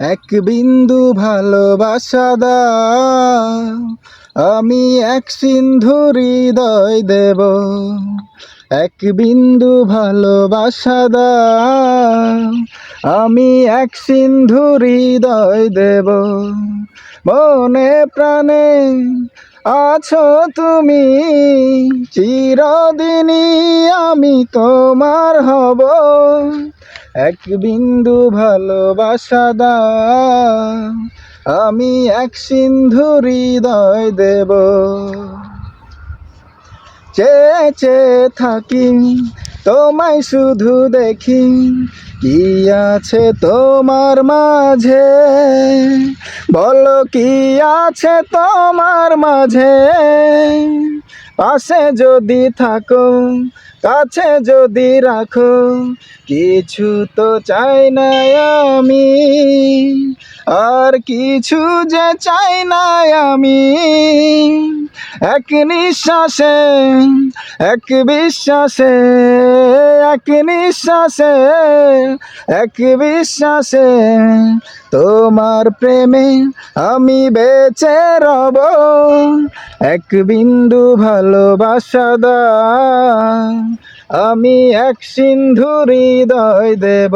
এক বিন্দু ভালোবাসা দাও, আমি এক সিন্ধু হৃদয় দেব। এক বিন্দু ভালোবাসা দাও, আমি এক সিন্ধু হৃদয় দেব। মনে প্রাণে আছো তুমি, চিরদিনই আমি তোমার হব। এক বিন্দু ভালোবাসা দাও, আমি এক সিন্ধু হৃদয় দেব। চেয়ে চেয়ে থাকি তোমায় শুধু দেখি, কি আছে তোমার মাঝে, বলো কি আছে তোমার মাঝে। পাশে যদি থাকো, কাছে যদি রাখো, কিছু তো চাই না আমি, আর কিছু যে চাই না আমি। এক নিঃশ্বাসে, এক বিশ্বাসে, এক নিঃশ্বাসে, এক বিশ্বাসে তোমার প্রেমে আমি বেঁচে রব। এক বিন্দু ভালোবাসা দাও, আমি এক সিন্ধু হৃদয় দেব।